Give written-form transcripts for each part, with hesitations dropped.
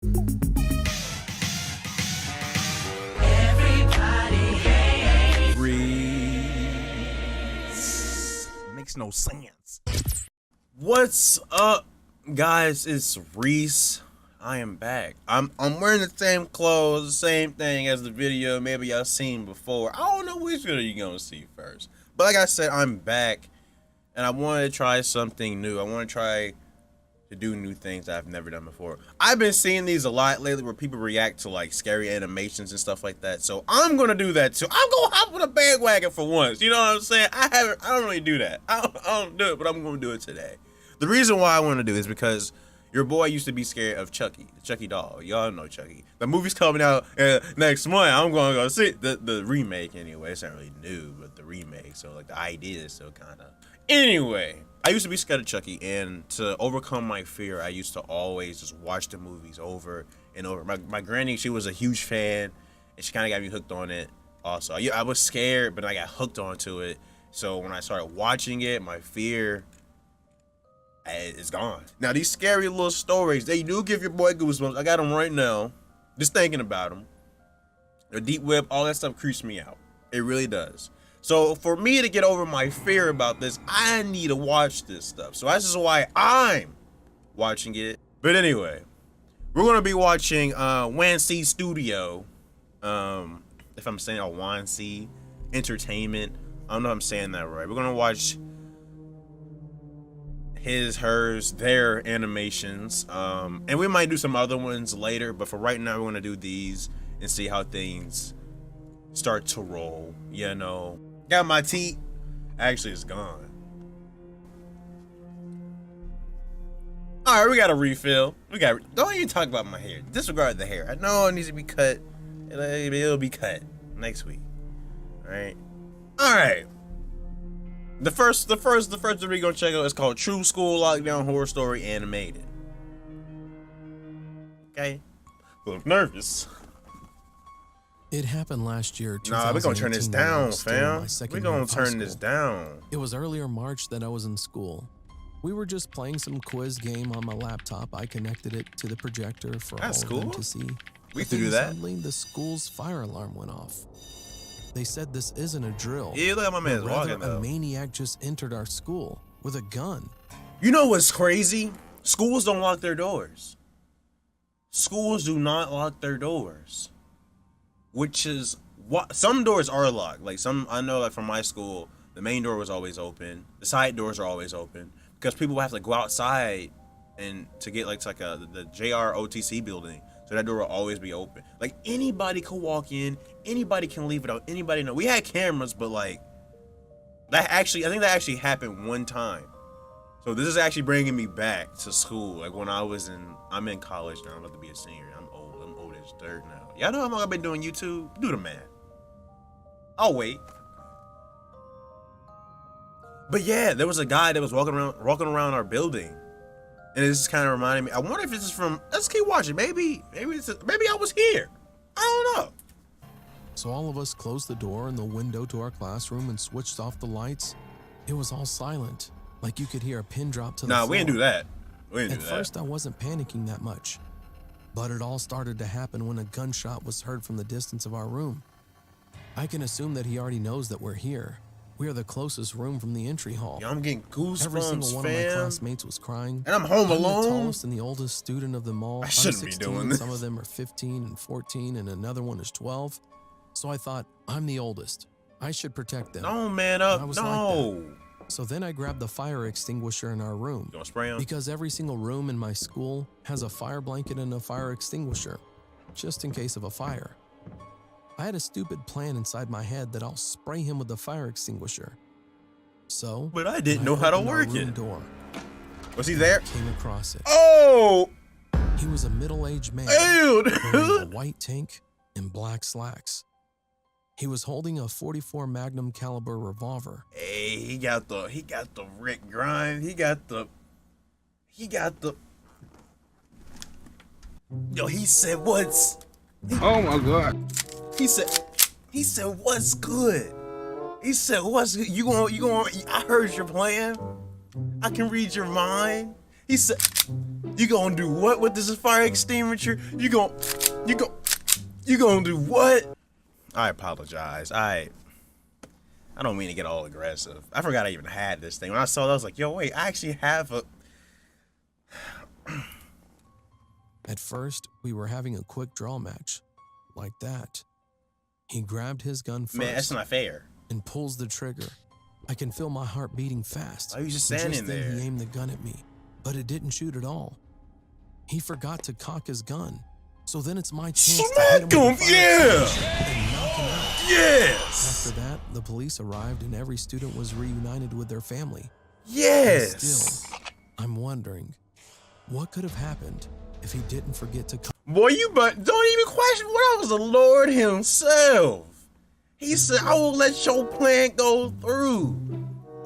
Makes no sense. What's up, guys? It's Reese. I am back. I'm wearing the same clothes, the same thing as the video maybe y'all seen before. I don't know which video you're gonna see first. But like I said, I'm back and I wanted to try something new. I want to try to do new things that I've never done before. I've been seeing these a lot lately where people react to like scary animations and stuff like that. So I'm gonna do that too. I'm gonna hop on a bandwagon for once. You know what I'm saying? I don't really do that. I don't do it, but I'm gonna do it today. The reason why I want to do it is because your boy used to be scared of Chucky, the Chucky doll. Y'all know Chucky. The movie's coming out next month. I'm gonna go see the remake anyway. It's not really new, but the remake. So like the idea is still kind of. Anyway, I used to be scared of Chucky, and to overcome my fear, I used to always just watch the movies over and over. My granny, she was a huge fan, and she kind of got me hooked on it. Also, I was scared, but I got hooked onto it. So when I started watching it, my fear is gone. Now these scary little stories, they do give your boy goosebumps. I got them right now, just thinking about them. The deep web, all that stuff creeps me out. It really does. So for me to get over my fear about this, I need to watch this stuff. So that's just why I'm watching it. But anyway, we're gonna be watching Yoitsreese Studio. If I'm saying Yoitsreese Entertainment, I don't know if I'm saying that right. We're gonna watch his, hers, their animations. And we might do some other ones later, but for right now, we're gonna do these and see how things start to roll, you know. Got my teeth. Actually, it's gone. All right, we got a refill. Don't even talk about my hair. Disregard the hair. I know it needs to be cut. It'll be cut next week. All right. All right. The first that we're gonna check out is called True School Lockdown Horror Story Animated. Okay. I look nervous. It happened last year. Nah, we're gonna turn this down, fam. We're gonna turn this down. It was earlier March that I was in school. We were just playing some quiz game on my laptop. I connected it to the projector for all of them to see. We have to do that. Suddenly, the school's fire alarm went off. They said this isn't a drill. Yeah, look at my man's walking though. A maniac just entered our school with a gun. You know what's crazy? Schools don't lock their doors. Schools do not lock their doors. Which is what some doors are locked. Like some, I know, like from my school, the main door was always open. The side doors are always open because people have to go outside and to get like the JROTC building. So that door will always be open. Like anybody can walk in, anybody can leave without anybody know. We had cameras, but like that actually, I think that actually happened one time. So this is actually bringing me back to school. Like when I'm in college now. I'm about to be a senior. I'm old as dirt now. Y'all know how long I've been doing YouTube? Do the math. I'll wait. But yeah, there was a guy that was walking around our building, and this kind of reminded me. I wonder if this is from. Let's keep watching. Maybe I was here. I don't know. So all of us closed the door and the window to our classroom and switched off the lights. It was all silent, like you could hear a pin drop to the floor. Nah, we didn't do that. At first, I wasn't panicking that much. But it all started to happen when a gunshot was heard from the distance of our room. I can assume that he already knows that we're here. We are the closest room from the entry hall. Yo, I'm getting goosebumps, Every single one of my classmates was crying. And I'm home alone. I'm the tallest and the oldest student of them all. I shouldn't be doing this. Some of them are 15 and 14, and another one is 12. So I thought, I'm the oldest. I should protect them. No, man up. No. Like so then I grabbed the fire extinguisher in our room. Don't spray him. Because every single room in my school has a fire blanket and a fire extinguisher, just in case of a fire. I had a stupid plan inside my head that I'll spray him with the fire extinguisher. So, but I didn't know how to work it. Door, was he there? Came across it. Oh! He was a middle-aged man wearing a white tank and black slacks. He was holding a .44 Magnum caliber revolver. Hey, he got the Rick Grimes. He got the. Yo, he said what's. Oh my God. He said what's good. He said what's good. You going? I heard your plan. I can read your mind. He said You gonna do what with this fire extinguisher? You gonna do what? I apologize. I don't mean to get all aggressive. I forgot I even had this thing. When I saw that, I was like, yo, wait, I actually have a... At first, we were having a quick draw match. Like that. He grabbed his gun first. Man, that's not fair. And pulls the trigger. I can feel my heart beating fast. Why are you just standing then there? He aimed the gun at me, but it didn't shoot at all. He forgot to cock his gun. So then it's my chance to hit him with a fire extinguisher and knock him out. Yes! After that, the police arrived and every student was reunited with their family. Yes! And still, I'm wondering, what could have happened if he didn't forget to cock? Boy, you but don't even question what was the Lord himself. He said, I will let your plan go through.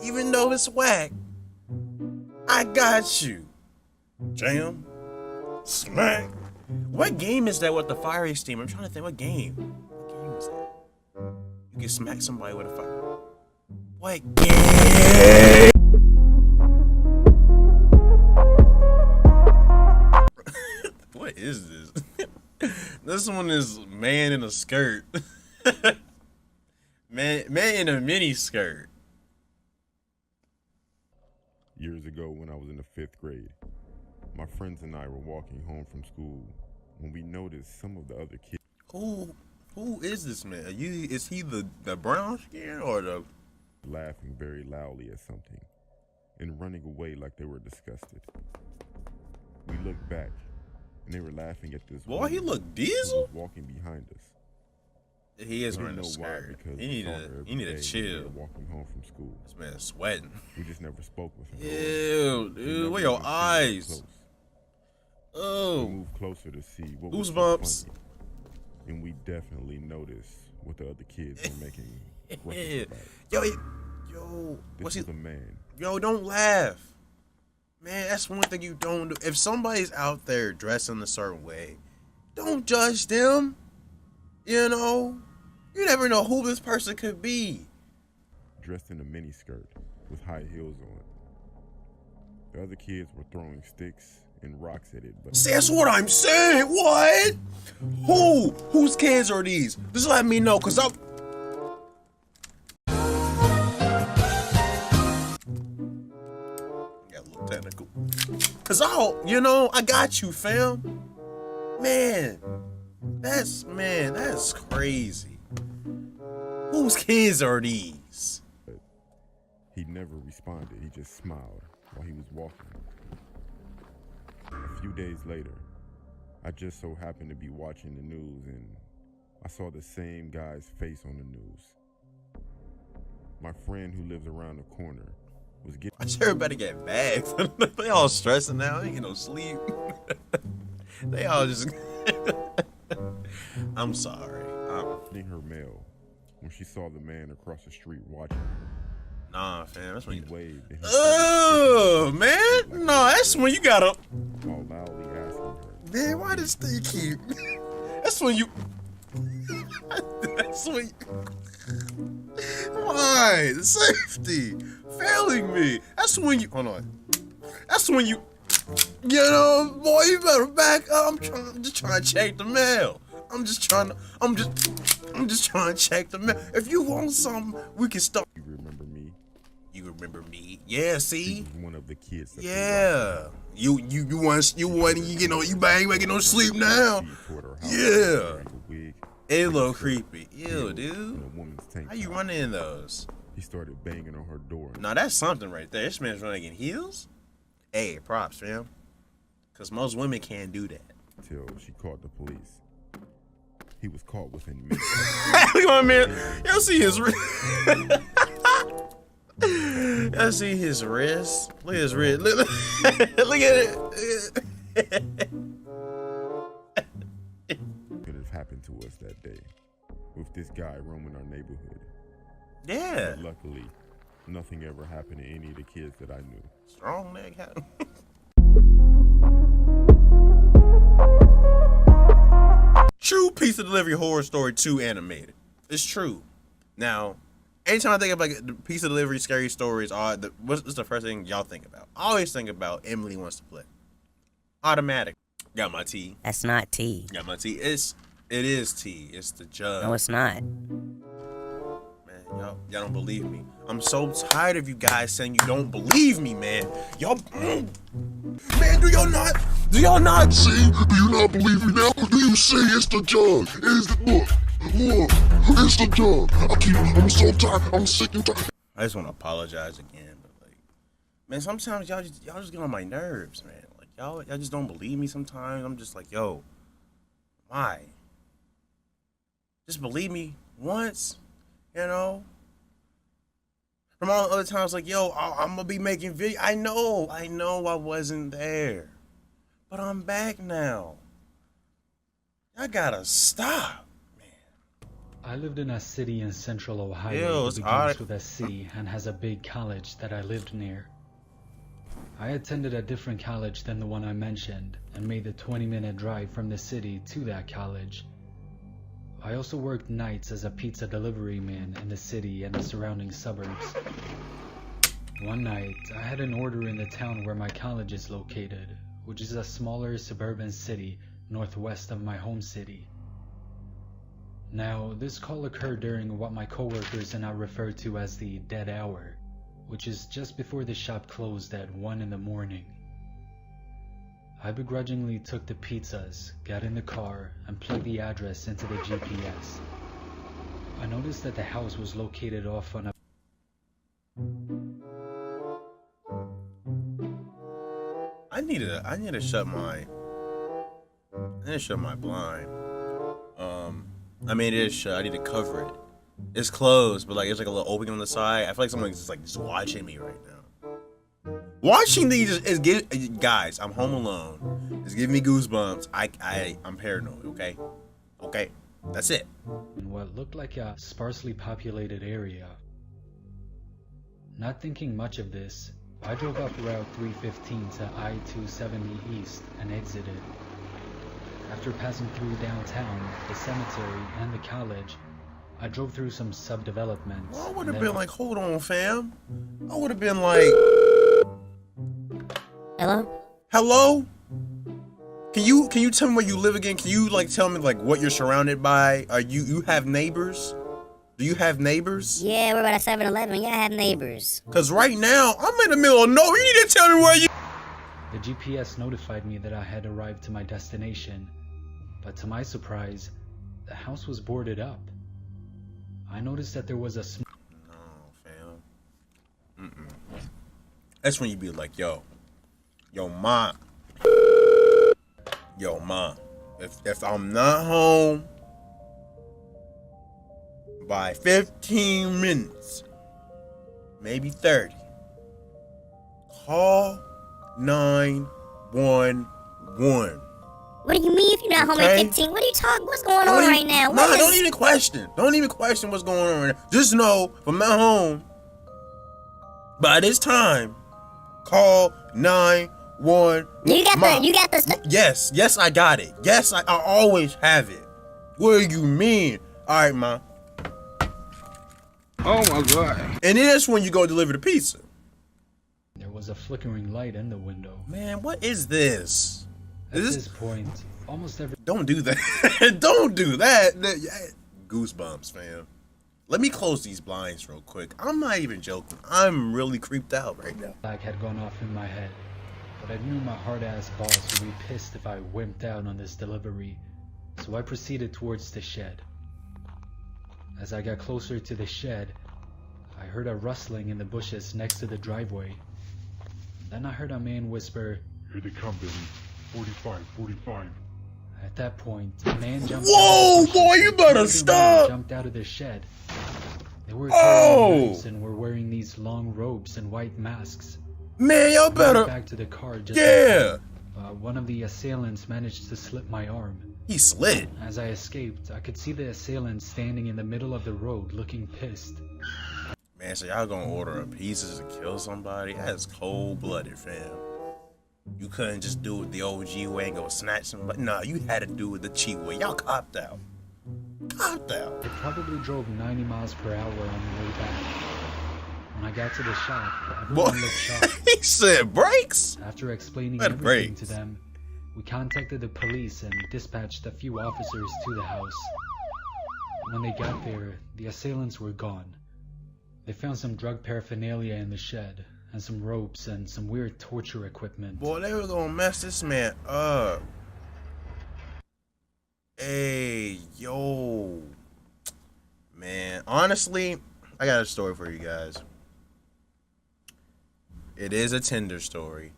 Even though it's whack. I got you. Jam. Smack. What game is that with the fire extinguisher? I'm trying to think, what game? What game is that? You can smack somebody with a fire. What game? What is this? This one is man in a skirt. man in a mini skirt. Years ago when I was in the 5th grade, my friends and I were walking home from school when we noticed some of the other kids. Who is this man? Is he the brown skin or the... laughing very loudly at something and running away like they were disgusted. We looked back and they were laughing at this Boy, he woman look who diesel. was walking behind us. He is We wearing a didn't know why skirt. because You we need saw her to every you need day to when we were chill. walking home from school. This man's sweating. We just never spoke with him. Ew, We dude, never where your even came eyes? close. We Oh, moved closer to see what was so goosebumps. funny, and we definitely noticed what the other kids were making Yeah. reference about. Yo, This what's he? was a man. Yo, don't laugh, man. That's one thing you don't do. If somebody's out there dressing a certain way, don't judge them. You know, you never know who this person could be. Dressed in a mini skirt with high heels on. The other kids were throwing sticks and rocks at it, but See, that's what I'm saying. What? Whose kids are these? Just let me know, cause I'm. Got a little technical. Cause I got you, fam. That's crazy. Whose kids are these? he never responded. He just smiled while he was walking. A few days later, I just so happened to be watching the news and I saw the same guy's face on the news. My friend who lives around the corner was getting... I sure everybody get bags. They all stressing now. They ain't get no sleep. They all just... I'm sorry. her mail when she saw the man across the street watching her. Nah, fam. That's when He you... waved and Oh, man. No, that's when you gotta... while loudly asking her. Man, why this thing keep... That's when you... That's when you... Why? The safety. Failing me. That's when you... Hold on. That's when you... You know, boy, you better back up. I'm just trying to check the mail. I'm just trying to check the mail. If you want something, we can start. You remember me? You remember me? Yeah, He see? was one of the kids that Yeah. You get no, you bang, making no sleep now. Yeah. It a little creepy. Ew, dude. How you running in those? He started banging on her door. Now that's something right there. This man's running in heels. Hey, props, fam. Cause most women can't do that. Until she called the police. He was caught within minutes. Look at my man. Y'all see his wrist. Y'all see his wrist. Look at his wrist. Look at it. Could have happened to us that day with this guy roaming our neighborhood. Yeah. But luckily, nothing ever happened to any of the kids that I knew. Strong neck. True Pizza Delivery Horror Story 2 animated. It's true. Now, anytime I think of like the pizza delivery scary stories, what's the first thing y'all think about? I always think about Emily Wants to Play. Automatic. Got my tea. That's not tea. Got my tea. It is tea. It's the jug. No, it's not. Man, y'all don't believe me. I'm so tired of you guys saying you don't believe me, man. Y'all, man, do y'all not See? Do you not believe me now? Do you see? It's the jug. Look, it's the jug. I'm so tired. I'm sick and tired. I just want to apologize again, but like, man, sometimes y'all just get on my nerves, man. Like y'all just don't believe me sometimes. I'm just like, yo, why? Just believe me once, you know? From all the other times, like, yo, I'm gonna be making video. I know I wasn't there, but I'm back now. I gotta stop. I lived in a city in central Ohio Ew, that it's begins hot. with a C and has a big college that I lived near. I attended a different college than the one I mentioned and made the 20-minute drive from the city to that college. I also worked nights as a pizza delivery man in the city and the surrounding suburbs. One night, I had an order in the town where my college is located, which is a smaller suburban city northwest of my home city. Now, this call occurred during what my coworkers and I refer to as the dead hour, which is just before the shop closed at 1 in the morning. I begrudgingly took the pizzas, got in the car, and plugged the address into the GPS. I noticed that the house was located off on a I need to shut my blind. I mean, it is shut. I need to cover it. It's closed, but like it's like a little opening on the side. I feel like someone's just watching me right now. Watching these guys. I'm home alone. It's giving me goosebumps. I'm paranoid. Okay. That's it. in what looked like a sparsely populated area. Not thinking much of this, I drove up Route 315 to I-270 East and exited. After passing through downtown, the cemetery, and the college, I drove through some subdevelopments. Well, I would have been like, hold on, fam. I would have been like, hello? Can you tell me where you live again? Can you like tell me like what you're surrounded by? Are you have neighbors? Do you have neighbors? Yeah, we're about a 7-Eleven. Yeah, I have neighbors. Cause right now I'm in the middle of nowhere. You need to tell me where you. The GPS notified me that I had arrived to my destination, but to my surprise, the house was boarded up. I noticed that there was a No, fam. That's when you be like, yo, ma. If I'm not home by 15 minutes, maybe 30, call 911. What do you mean if you're not home at 15? What are you talking? What's going on right now? No, don't even question. Don't even question what's going on right now. Just know if I'm not home by this time, call 911. You got the Yes, I got it. Yes, I always have it. What do you mean? All right, ma. Oh my God. And then that's when you go deliver the pizza. There was a flickering light in the window. Man, what is this? At this point, almost every Don't do that. Don't do that. Goosebumps, fam. Let me close these blinds real quick. I'm not even joking. I'm really creeped out right now. light had gone off in my head, but I knew my hard-ass boss would be pissed if I wimped out on this delivery, so I proceeded towards the shed. As I got closer to the shed, I heard a rustling in the bushes next to the driveway. Then I heard a man whisper, Here they come, baby. 45. At that point, a man jumped Whoa, out of the boy, bushes you and better two other men stop. jumped out of the shed. They were Oh. carrying knives and were wearing these long robes and white masks. Man, y'all I went better. back to the car just Yeah. one of the assailants managed to slip my arm. He slid. As I escaped, I could see the assailant standing in the middle of the road looking pissed. Man, so y'all gonna order a pizza to kill somebody? That's cold-blooded, fam. You couldn't just do it the OG way and go snatch somebody. Nah, you had to do it the cheap way. Y'all copped out. Copped out. I probably drove 90 miles per hour on the way back. When I got to the shop, Boy, everyone looked shocked. he said brakes. After explaining Let everything breaks. to them, We contacted the police and dispatched a few officers to the house. When they got there, the assailants were gone. They found some drug paraphernalia in the shed, and some ropes and some weird torture equipment. Boy, they were gonna mess this man up. Hey, yo. Man, honestly, I got a story for you guys. It is a Tinder story.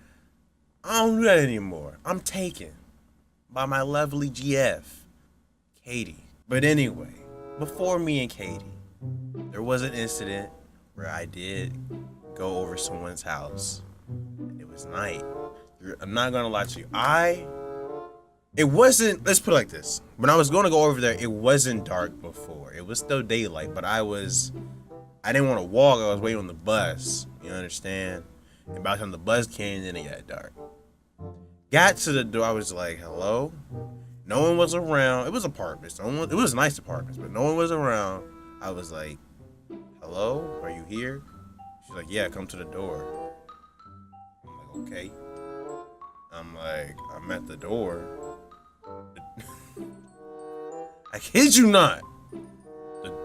I don't do that anymore. I'm taken by my lovely GF, Katie. But anyway, before me and Katie, there was an incident where I did go over someone's house. It was night. I'm not gonna lie to you. It wasn't, let's put it like this. When I was going to go over there, it wasn't dark before. It was still daylight, but I didn't want to walk. I was waiting on the bus. You understand? And by the time the bus came, then it got dark. Got to the door, I was like, hello? No one was around. It was apartments. It was nice apartments, but no one was around. I was like, hello? Are you here? She's like, yeah, come to the door. I'm like, okay. I'm like, I'm at the door. I kid you not.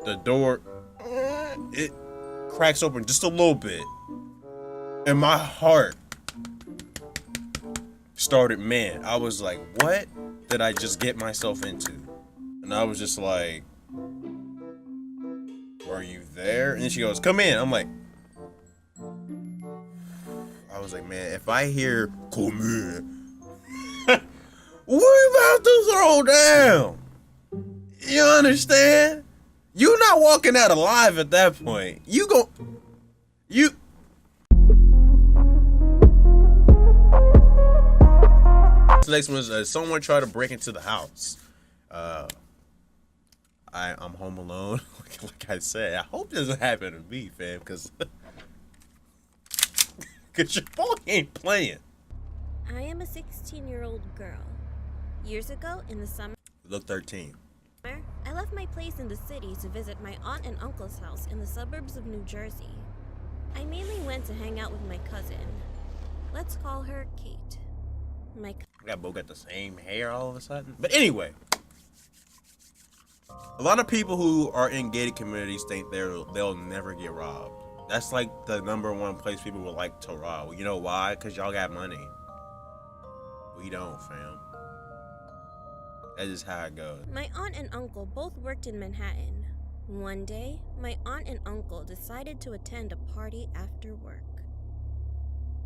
The door, it cracks open just a little bit. And my heart started, man, I was like, what did I just get myself into? And I was just like, are you there? And then she goes, come in. I'm like, I was like, man, if I hear, come in, we about to throw down. You understand? You not walking out alive at that point. The next one is someone tried to break into the house. I'm home alone. Like I said, I hope it doesn't happen to me, fam, because your boy ain't playing. I am a 16-year-old girl. Years ago, in the summer, Look 13. I left my place in the city to visit my aunt and uncle's house in the suburbs of New Jersey. I mainly went to hang out with my cousin. Let's call her Kate. I got both got the same hair all of a sudden. But anyway, a lot of people who are in gated communities think they'll never get robbed. That's like the #1 place people would like to rob. You know why? Because y'all got money. We don't, fam. That's just how it goes. My aunt and uncle both worked in Manhattan. One day, my aunt and uncle decided to attend a party after work.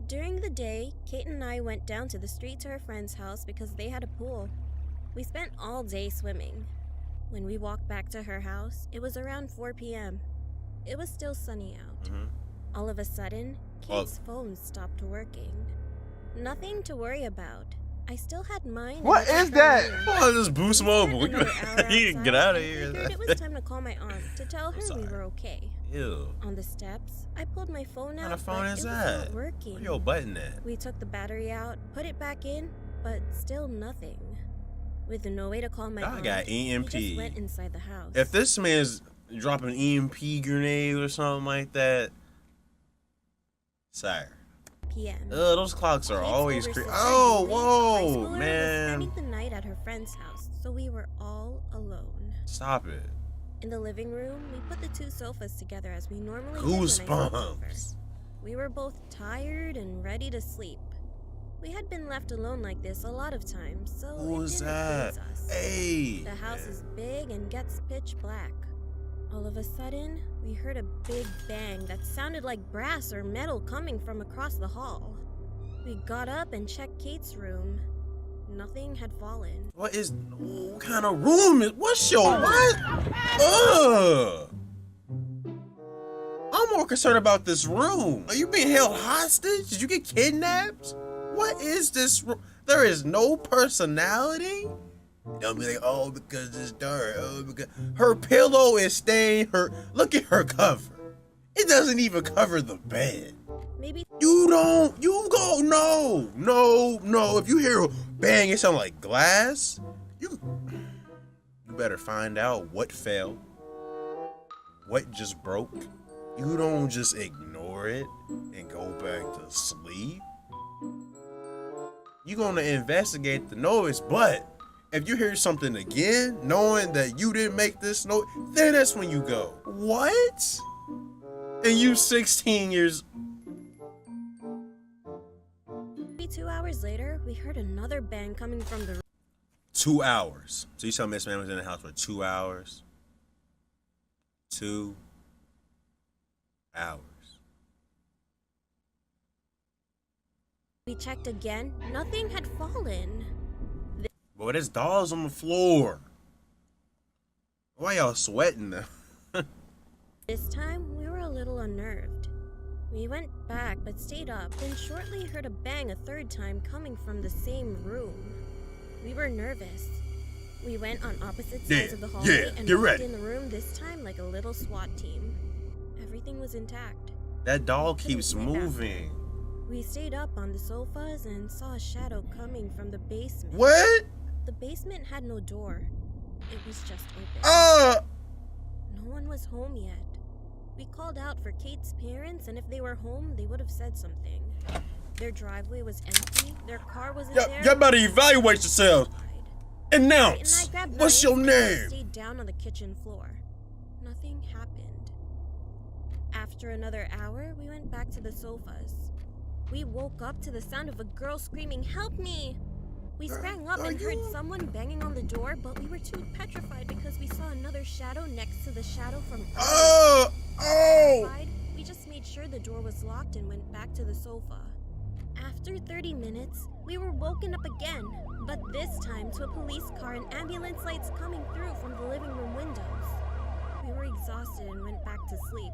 During the day, Kate and I went down to the street to her friend's house because they had a pool. We spent all day swimming. When we walked back to her house, it was around 4 p.m. It was still sunny out. All of a sudden, Kate's phone stopped working. Nothing to worry about. I still had mine. What is that? Oh, this Boost Mobile. Another hour You can get out of outside, here. I figured it was time to call my aunt to tell her we sorry. were okay. Ew. On the steps, I pulled my phone out, What kind of phone but is it was that? not working. Where your button at? We took the battery out, put it back in, but still nothing. With no way to call my I aunt, got EMP. we just went inside the house. If this man's dropping EMP grenades or something like that, sire. PM. Those clocks are Kate's always older creepy. sister, Oh, Julie, high whoa, schooler, was man. spending the night at her friend's house, so we were all alone. Stop it. In the living room, we put the two sofas together as we normally did when I slept over. Goosebumps. We were both tired and ready to sleep. We had been left alone like this a lot of times, so Who it was didn't that? faze us. Hey. The house is big and gets pitch black. All of a sudden, we heard a big bang that sounded like brass or metal coming from across the hall. We got up and checked Kate's room. Nothing had fallen. What kind of room is, what's your, what? Ugh. I'm more concerned about this room. Are you being held hostage? Did you get kidnapped? What is this room? There is no personality? They'll be like, oh, because it's dark. Oh, because her pillow is stained. Look at her cover. It doesn't even cover the bed. Maybe You go, no. If you hear a bang, it sound like glass. You better find out what fell, what just broke. You don't just ignore it and go back to sleep. you're gonna investigate the noise. But if you hear something again, knowing that you didn't make this noise, then that's when you go, what? And you 16 years. 2 hours later, we heard another bang coming from the 2 hours. So you tell me this man was in the house for 2 hours? 2 hours. We checked again. Nothing had fallen. Boy, there's dolls on the floor. Why y'all sweating though? This time, we were a little unnerved. We went back but stayed up, then shortly heard a bang a third time coming from the same room. We were nervous. We went on opposite sides of the hallway and walked in the room this time like a little SWAT team. Everything was intact. That doll keeps moving. We stayed up on the sofas and saw a shadow coming from the basement. What? The basement had no door. It was just open. No one was home yet. We called out for Kate's parents, and if they were home, they would have said something. Their driveway was empty. Their car wasn't there. Y'all better evaluate yourselves. Announce. What's your name? Stayed down on the kitchen floor. Nothing happened. After another hour, we went back to the sofas. We woke up to the sound of a girl screaming, "Help me!" We sprang up and heard someone banging on the door, but we were too petrified because we saw another shadow next to the shadow from outside. We just made sure the door was locked and went back to the sofa. After 30 minutes, we were woken up again, but this time to a police car and ambulance lights coming through from the living room windows. We were exhausted and went back to sleep.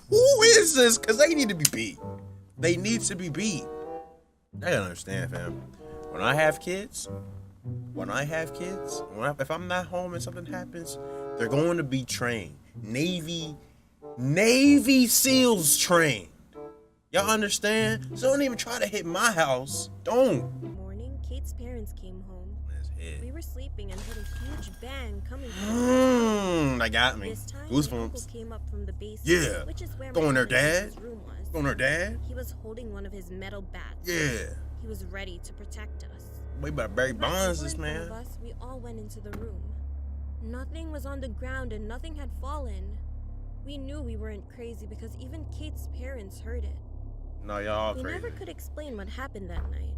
Who is this? Because they need to be beat. They need to be beat. I gotta understand, fam. When I have kids, if I'm not home and something happens, they're going to be trained. Navy SEALs trained. Y'all understand? So don't even try to hit my house. Don't. Morning, Kate's parents came home. We were sleeping and heard a huge bang coming from That got me. This time, Goosebumps. my uncle came up from the basement, Yeah. which is where Going my their dad? room was. Going her dad? He was holding one of his metal bats. Yeah. He was ready to protect us. We better bury bonds this man. Of us, we all went into the room. Nothing was on the ground and nothing had fallen. We knew we weren't crazy because even Kate's parents heard it. No, y'all We crazy. never could explain what happened that night.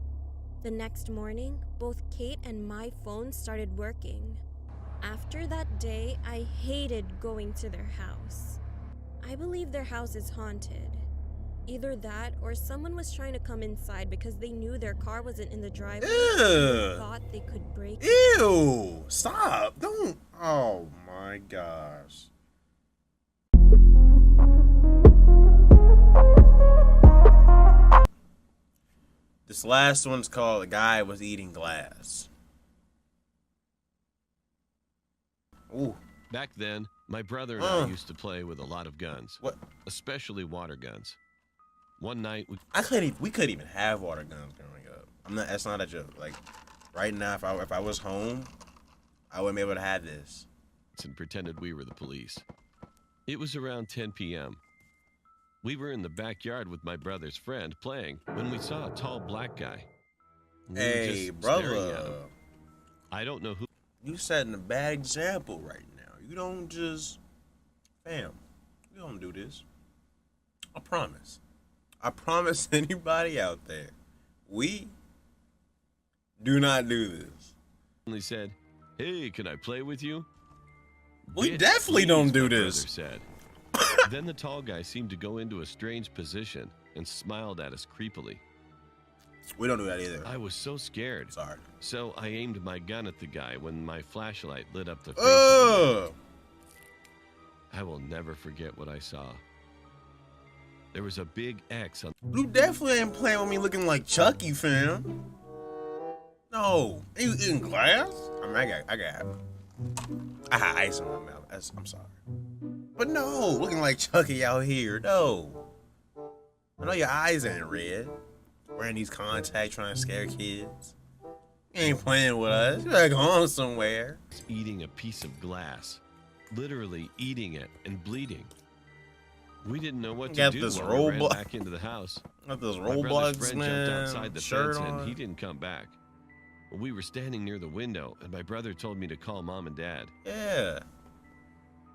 The next morning, both Kate and my phone started working. After that day, I hated going to their house. I believe their house is haunted. Either that or someone was trying to come inside because they knew their car wasn't in the driveway. Ew. And thought they could break it. Ew. Stop. Don't. Oh my gosh. This last one's called "A Guy Was Eating Glass." Ooh. Back then, my brother and I used to play with a lot of guns. What? Especially water guns. One night, we couldn't even have water guns growing up. That's not a joke. Like, right now, if I was home, I wouldn't be able to have this. and pretended we were the police. It was around 10 p.m. We were in the backyard with my brother's friend playing when we saw a tall black guy. We were Hey, just staring at brother. him. I don't know who. You setting a bad example right now. You don't just, fam, we don't do this. I promise. I promise anybody out there, we do not do this. Only said, "Hey, can I play with you?" We "Bitch, definitely please," don't do my this. brother said. Then the tall guy seemed to go into a strange position and smiled at us creepily. We don't do that either. I was so scared. Sorry. So I aimed my gun at the guy when my flashlight lit up the face of the man. I will never forget what I saw. There was a big X on. You definitely ain't playing with me looking like Chucky, fam. No. You eating glass? I mean, I got ice in my mouth. I'm sorry. But no, looking like Chucky out here. No. I know your eyes ain't red. Wearing these contacts trying to scare kids. You ain't playing with us. You better go home somewhere. Eating a piece of glass. Literally eating it and bleeding. We didn't know what to Got do this when we ran robot. back into the house. Got those My brother's Roblox, friend man. jumped outside the Shirt fence on. and he didn't come back. We were standing near the window, and my brother told me to call Mom and Dad. Yeah.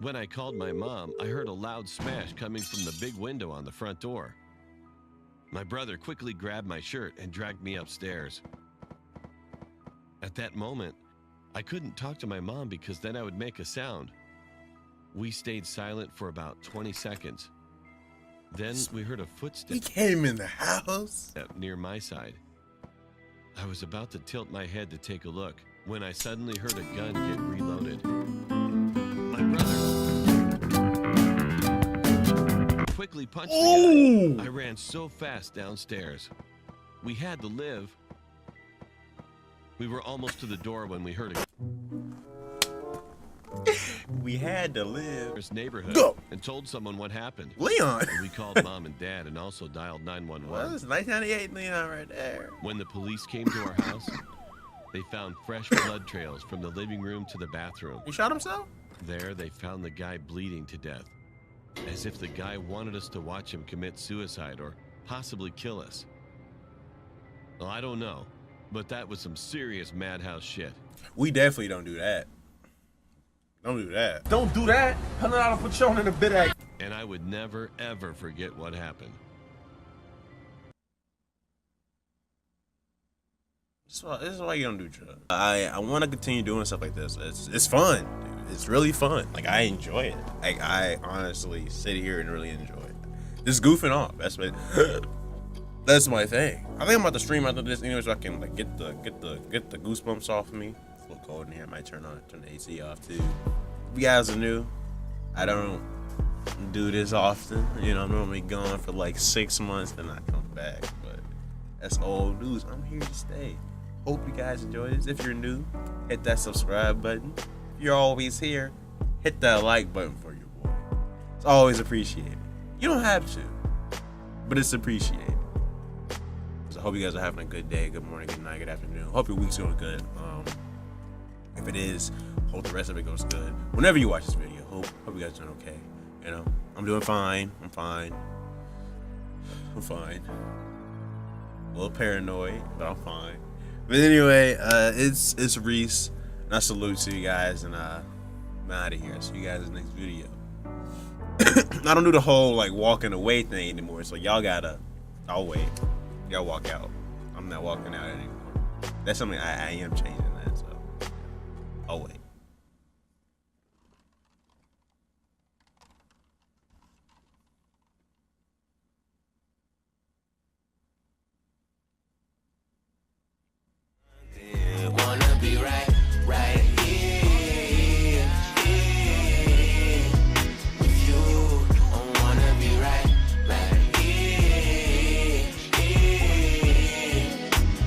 When I called my mom, I heard a loud smash coming from the big window on the front door. My brother quickly grabbed my shirt and dragged me upstairs. At that moment, I couldn't talk to my mom because then I would make a sound. We stayed silent for about 20 seconds. Then we heard a footstep. He came in the house Near my side. I was about to tilt my head to take a look when I suddenly heard a gun get reloaded. My brother quickly punched me. I ran so fast downstairs. We had to live. We were almost to the door when we heard a We had to live. neighborhood Go. and told someone what happened. Leon. We called Mom and Dad and also dialed 911. Well, that's 1998 Leon right there. When the police came to our house, they found fresh blood trails from the living room to the bathroom. He shot himself? There, they found the guy bleeding to death, as if the guy wanted us to watch him commit suicide or possibly kill us. Well, I don't know, but that was some serious madhouse shit. We definitely don't do that. Don't do that. Don't do that. $100 Patron in a bit act. And I would never, ever forget what happened. This is why you don't do drugs. I want to continue doing stuff like this. It's fun, dude. It's really fun. Like, I enjoy it. Like, I honestly sit here and really enjoy it. Just goofing off. That's that's my thing. I think I'm about to stream after this anyway, so I can like get the goosebumps off of me. It's a little cold in here. I might turn the AC off too. If you guys are new, I don't do this often. You know, I'm normally gone for like 6 months and I come back, but that's old news. I'm here to stay. Hope you guys enjoy this. If you're new, hit that subscribe button. If you're always here, hit that like button for your boy. It's always appreciated. You don't have to, but it's appreciated. So I hope you guys are having a good day, good morning, good night, good afternoon. Hope your week's going good. If it is, hope the rest of it goes good. Whenever you watch this video, hope you guys are doing okay. You know, I'm doing fine. I'm fine. A little paranoid, but I'm fine. But anyway, it's Reese, and I salute to you guys, and I'm out of here. See you guys in the next video. I don't do the whole like walking away thing anymore. So I'll wait. Y'all walk out. I'm not walking out anymore. That's something I am changing that. So I'll wait. Wanna be right here with you. I wanna be right here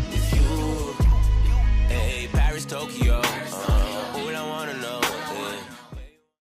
with you. Hey, Paris, Tokyo.